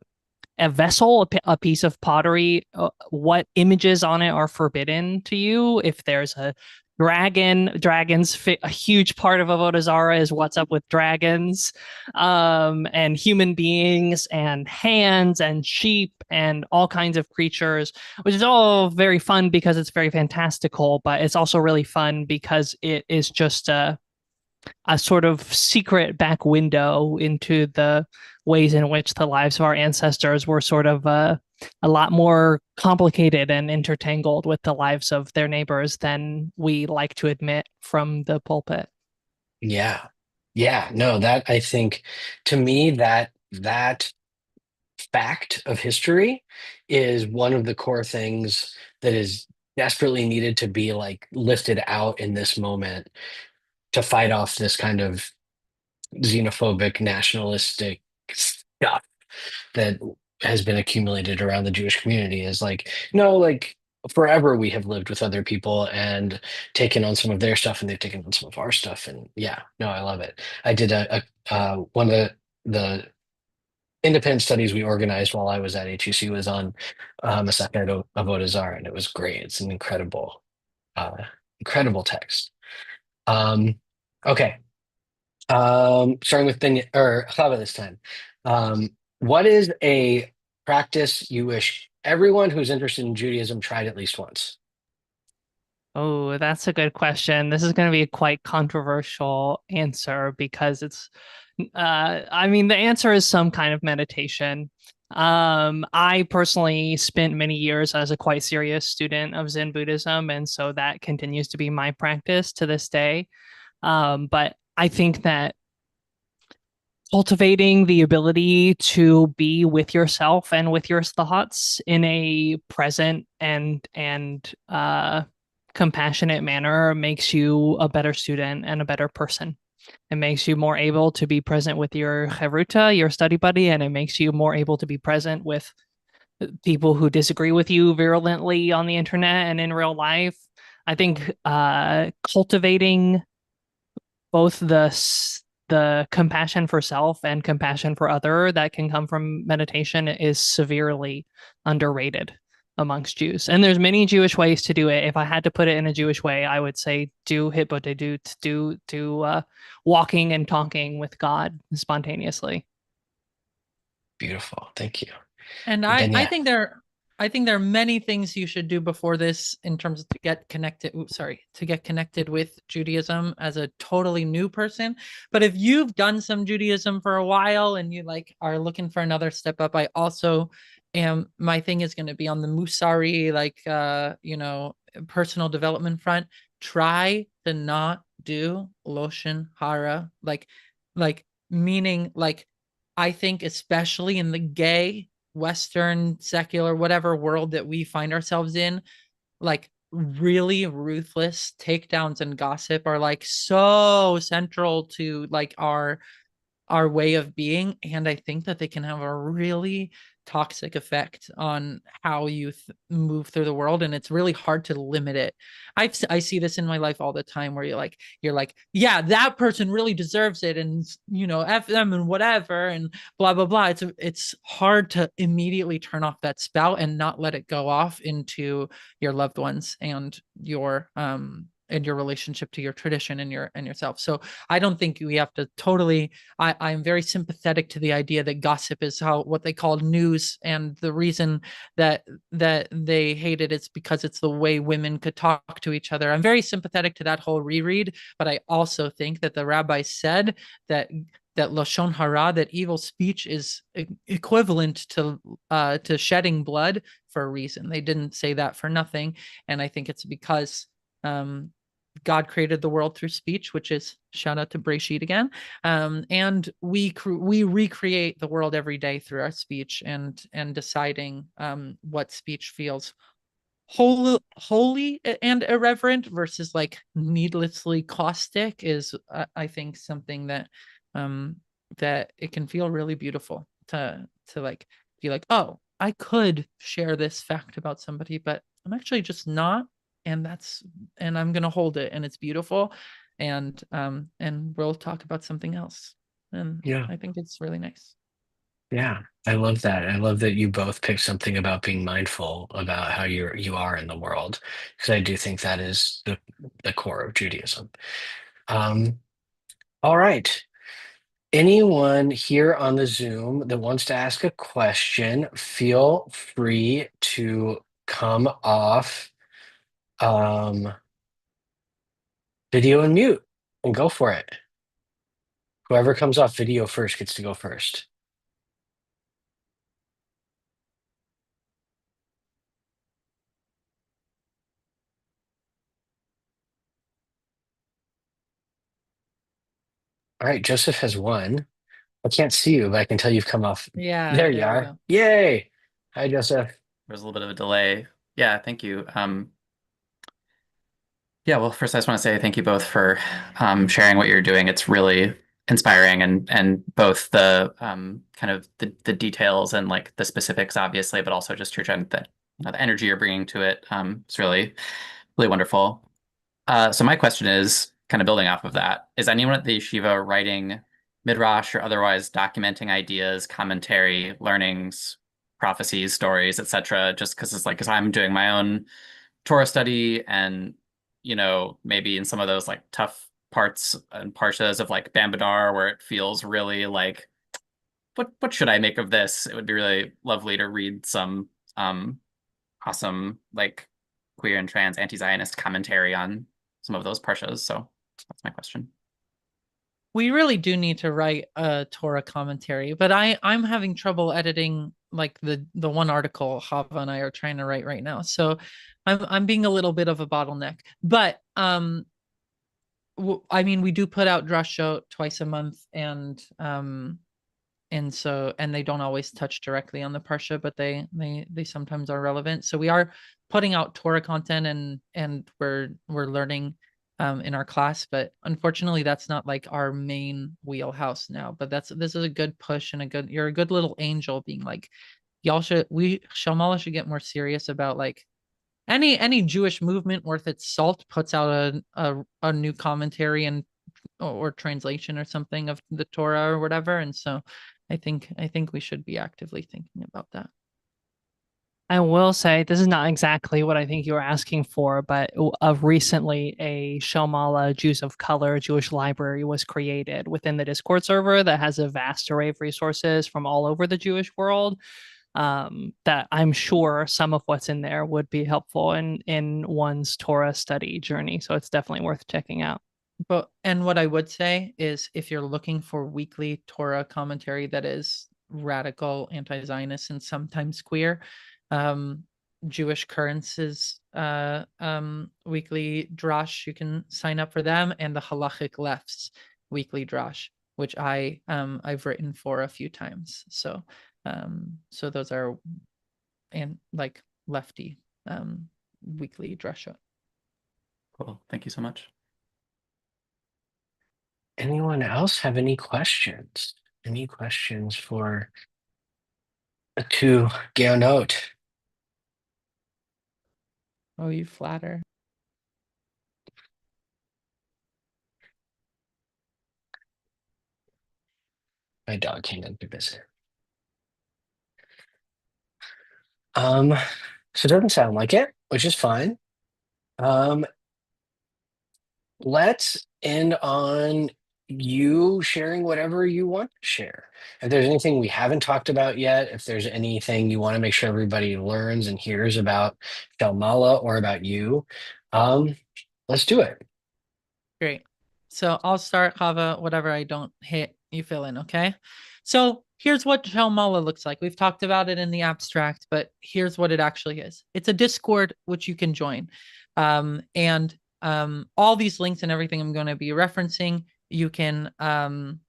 vessel, a piece of pottery, what images on it are forbidden to you. If there's a dragons fit a huge part of Avodah Zarah is what's up with dragons, and human beings and hands and sheep and all kinds of creatures, which is all very fun because it's very fantastical, but it's also really fun because it is just a sort of secret back window into the ways in which the lives of our ancestors were sort of a lot more complicated and intertangled with the lives of their neighbors than we like to admit from the pulpit. Yeah. Yeah. No, that I think to me that fact of history is one of the core things that is desperately needed to be like lifted out in this moment to fight off this kind of xenophobic, nationalistic stuff that has been accumulated around the Jewish community. Is like, no, like forever we have lived with other people and taken on some of their stuff, and they've taken on some of our stuff. And yeah, no, I love it. I did one of the independent studies we organized while I was at HUC was on Masechet Avodah Zarah, and it was great. It's an uh, incredible text. Um, okay, starting with Binya or Chava this time. What is a practice you wish everyone who's interested in Judaism tried at least once? Oh, that's a good question. This is going to be a quite controversial answer because I mean, the answer is some kind of meditation. I personally spent many years as a quite serious student of Zen Buddhism, and so that continues to be my practice to this day. But I think that cultivating the ability to be with yourself and with your thoughts in a present and compassionate manner makes you a better student and a better person. It makes you more able to be present with your chavruta, your study buddy, and it makes you more able to be present with people who disagree with you virulently on the internet and in real life. I think cultivating both the compassion for self and compassion for other that can come from meditation is severely underrated. amongst Jews. And there's many Jewish ways to do it. If I had to put it in a Jewish way, I would say do hitbodedut, do walking and talking with God spontaneously. Beautiful. Thank you. And Binya. I think there are many things you should do before this in terms of to get connected. To get connected with Judaism as a totally new person. But if you've done some Judaism for a while and you like are looking for another step up, I also am. My thing is going to be on the Musari, like personal development front. Try to not do Loshen Hara, like meaning like I think especially in the gay Western, secular, whatever world that we find ourselves in, like really ruthless takedowns and gossip are like so central to like our way of being. And I think that they can have a really toxic effect on how you move through the world. And it's really hard to limit it. I see this in my life all the time where you're like, yeah, that person really deserves it. And, F them and whatever, and blah, blah, blah. It's hard to immediately turn off that spout and not let it go off into your loved ones and your relationship to your tradition and yourself. So I don't think we have to totally. I'm very sympathetic to the idea that gossip is what they call news, and the reason that they hate it is because it's the way women could talk to each other. I'm very sympathetic to that whole reread, but I also think that the rabbi said that lashon hara, that evil speech, is equivalent to shedding blood for a reason. They didn't say that for nothing, and I think it's because God created the world through speech, which is shout out to Breshit again. And we recreate the world every day through our speech and deciding what speech feels holy and irreverent versus like needlessly caustic is I think something that that it can feel really beautiful to like be like, oh, I could share this fact about somebody, but I'm actually just not, and I'm gonna hold it, and it's beautiful, and we'll talk about something else, and Yeah. I think it's really nice. Yeah. I love that. I love that you both picked something about being mindful about how you are in the world, because I do think that is the core of Judaism. Um, all right. Anyone here on the Zoom that wants to ask a question, feel free to come off video and mute and go for it. Whoever comes off video first gets to go first. All right, Joseph has one. I can't see you, but I can tell you've come off. Yeah, There you there we are. go. Yay. Hi, Joseph. There's a little bit of a delay. Yeah, thank you. Yeah, well, first I just want to say thank you both for sharing what you're doing. It's really inspiring, and both the kind of the details and like the specifics, obviously, but also just the energy you're bringing to it. It's really, really wonderful. So my question is kind of building off of that. Is anyone at the yeshiva writing midrash or otherwise documenting ideas, commentary, learnings, prophecies, stories, etc.? Just because it's like, because I'm doing my own Torah study, and maybe in some of those like tough parts and parshas of like Bamidbar where it feels really like, what should I make of this? It would be really lovely to read some awesome like queer and trans anti-zionist commentary on some of those parshas. So that's my question. We really do need to write a Torah commentary, but I'm having trouble editing like the one article Xava and I are trying to write right now. So I'm being a little bit of a bottleneck. But I mean, we do put out drashot twice a month, and they don't always touch directly on the parsha, but they sometimes are relevant. So we are putting out Torah content, and we're learning in our class, but unfortunately that's not like our main wheelhouse now. But this is a good push, and you're a good little angel being like, Shel Maala should get more serious about like any Jewish movement worth its salt puts out a new commentary and or translation or something of the Torah or whatever. And so I think we should be actively thinking about that. I will say this is not exactly what I think you were asking for, but of recently, a Shel Maala Jews of Color Jewish library was created within the Discord server that has a vast array of resources from all over the Jewish world. That I'm sure some of what's in there would be helpful in one's Torah study journey. So it's definitely worth checking out. And what I would say is, if you're looking for weekly Torah commentary that is radical, anti-Zionist, and sometimes queer, Jewish Currents's weekly drash, you can sign up for them, and the Halachic Left's weekly drash, which I've written for a few times. So those are like lefty weekly drasha. Cool. Thank you so much. Anyone else have any questions? Any questions for the two Geonot? Oh, you flatter. My dog came in to visit. So it doesn't sound like it, which is fine. Let's end on you sharing whatever you want to share. If there's anything we haven't talked about yet, if there's anything you want to make sure everybody learns and hears about Shel Maala or about you, let's do it. Great. So I'll start, Xava. Whatever I don't hit, you fill in, okay? So here's what Shel Maala looks like. We've talked about it in the abstract, but here's what it actually is. It's a Discord which you can join. All these links and everything I'm going to be referencing, you can check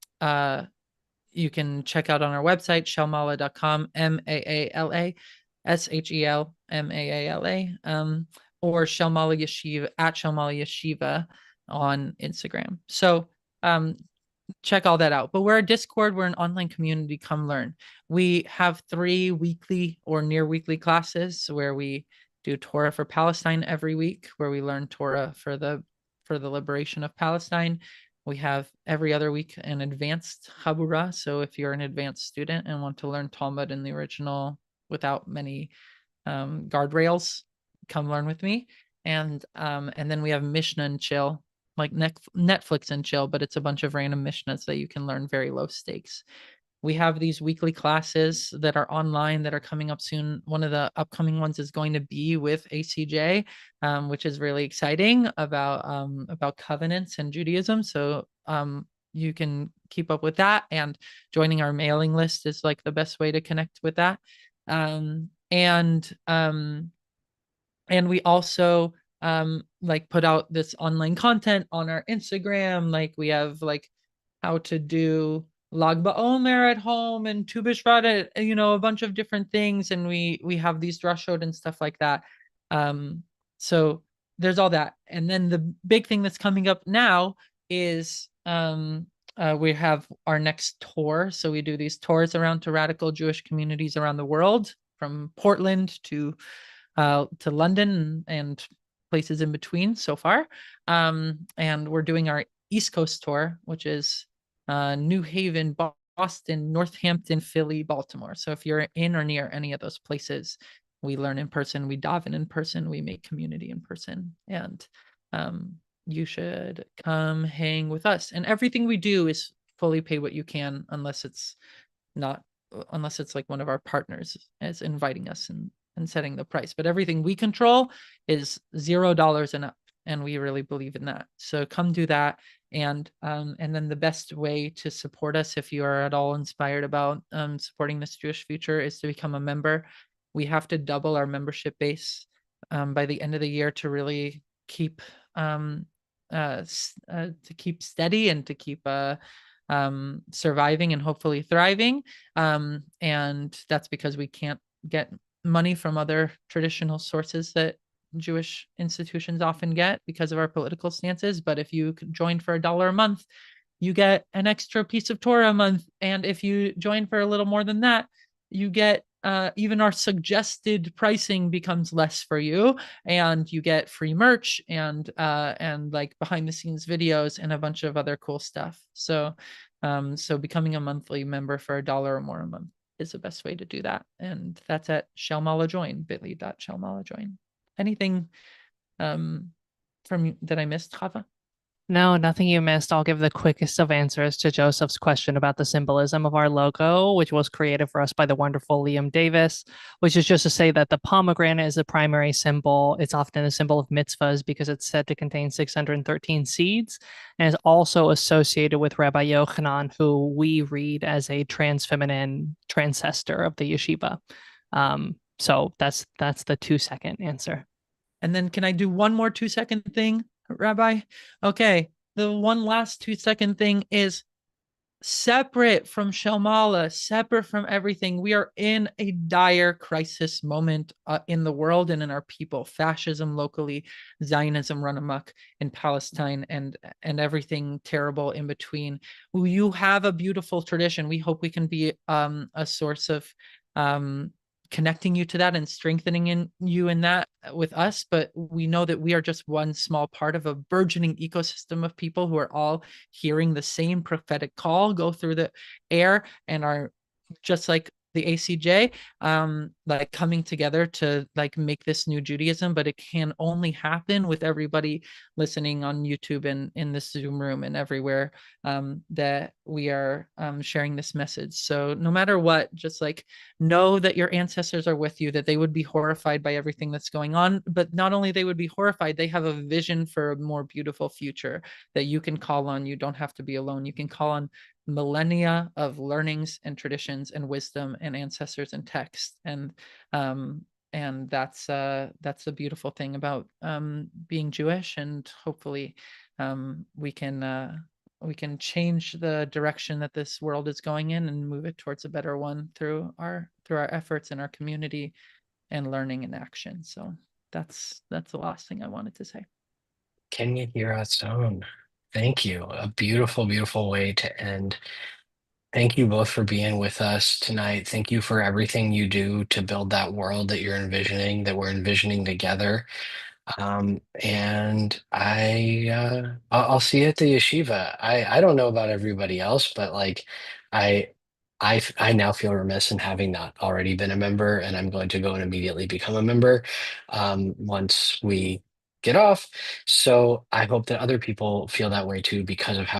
out on our website, shelmaala.com, MAALA, SHELMAALA, or Shel Maala Yeshiva, at Shel Maala Yeshiva on Instagram. So check all that out. But we're a Discord, we're an online community. Come learn. We have 3 weekly or near weekly classes where we do Torah for Palestine every week, where we learn Torah for the liberation of Palestine. We have every other week an advanced Chabura. So if you're an advanced student and want to learn Talmud in the original without many guardrails, come learn with me. And then we have Mishnah and Chill, like Netflix and Chill, but it's a bunch of random Mishnahs that you can learn very low stakes. We have these weekly classes that are online that are coming up soon. One of the upcoming ones is going to be with ACJ, which is really exciting, about covenants and Judaism. So you can keep up with that, and joining our mailing list is like the best way to connect with that. And we also like put out this online content on our Instagram. Like we have like how to do Lag BaOmer at home and Tu B'Shvat, a bunch of different things. And we have these drashot and stuff like that. So there's all that. And then the big thing that's coming up now is we have our next tour. So we do these tours around to radical Jewish communities around the world, from Portland to London and places in between so far. And we're doing our East Coast tour, which is New Haven, Boston, Northampton, Philly, Baltimore. So if you're in or near any of those places, we learn in person, we daven in person, we make community in person, and you should come hang with us. And everything we do is fully pay what you can, unless it's like one of our partners is inviting us and setting the price. But everything we control is $0 and up, and we really believe in that. So come do that. And then the best way to support us, if you are at all inspired about supporting this Jewish future, is to become a member. We have to double our membership base by the end of the year to really keep steady and to keep surviving and hopefully thriving. And that's because we can't get money from other traditional sources that Jewish institutions often get because of our political stances. But if you join for $1 a month, you get an extra piece of Torah a month. And if you join for a little more than that, you get even our suggested pricing becomes less for you, and you get free merch and like behind the scenes videos and a bunch of other cool stuff. So becoming a monthly member for $1 or more a month is the best way to do that. And that's at Shel Maala join, bit.ly/Shel Maala join. Anything from that I missed, Xava? No, nothing you missed. I'll give the quickest of answers to Joseph's question about the symbolism of our logo, which was created for us by the wonderful Liam Davis, which is just to say that the pomegranate is the primary symbol. It's often a symbol of mitzvahs because it's said to contain 613 seeds, and is also associated with Rabbi Yochanan, who we read as a trans feminine transcestor of the yeshiva. So that's the 2-second answer. And then can I do one more 2-second thing, Rabbi? Okay. The one last 2-second thing is separate from Shel Maala, separate from everything. We are in a dire crisis moment in the world and in our people. Fascism locally, Zionism run amok in Palestine, and everything terrible in between. You have a beautiful tradition. We hope we can be a source of connecting you to that and strengthening you in that with us. But we know that we are just one small part of a burgeoning ecosystem of people who are all hearing the same prophetic call go through the air and are just like the ACJ, like coming together to like make this new Judaism. But it can only happen with everybody listening on YouTube and in this Zoom room and everywhere that we are sharing this message. So no matter what, just like know that your ancestors are with you, that they would be horrified by everything that's going on, but not only they would be horrified, they have a vision for a more beautiful future that you can call on. You don't have to be alone. You can call on millennia of learnings and traditions and wisdom and ancestors and text, and that's the beautiful thing about being Jewish. And hopefully we can change the direction that this world is going in and move it towards a better one through our efforts in our community and learning and action. So that's the last thing I wanted to say. Can you hear us on? Thank you. A beautiful, beautiful way to end. Thank you both for being with us tonight. Thank you for everything you do to build that world that you're envisioning, that we're envisioning together. And I'll see you at the yeshiva. I don't know about everybody else, but like I I now feel remiss in having not already been a member, and I'm going to go and immediately become a member once we get off. So I hope that other people feel that way too because of how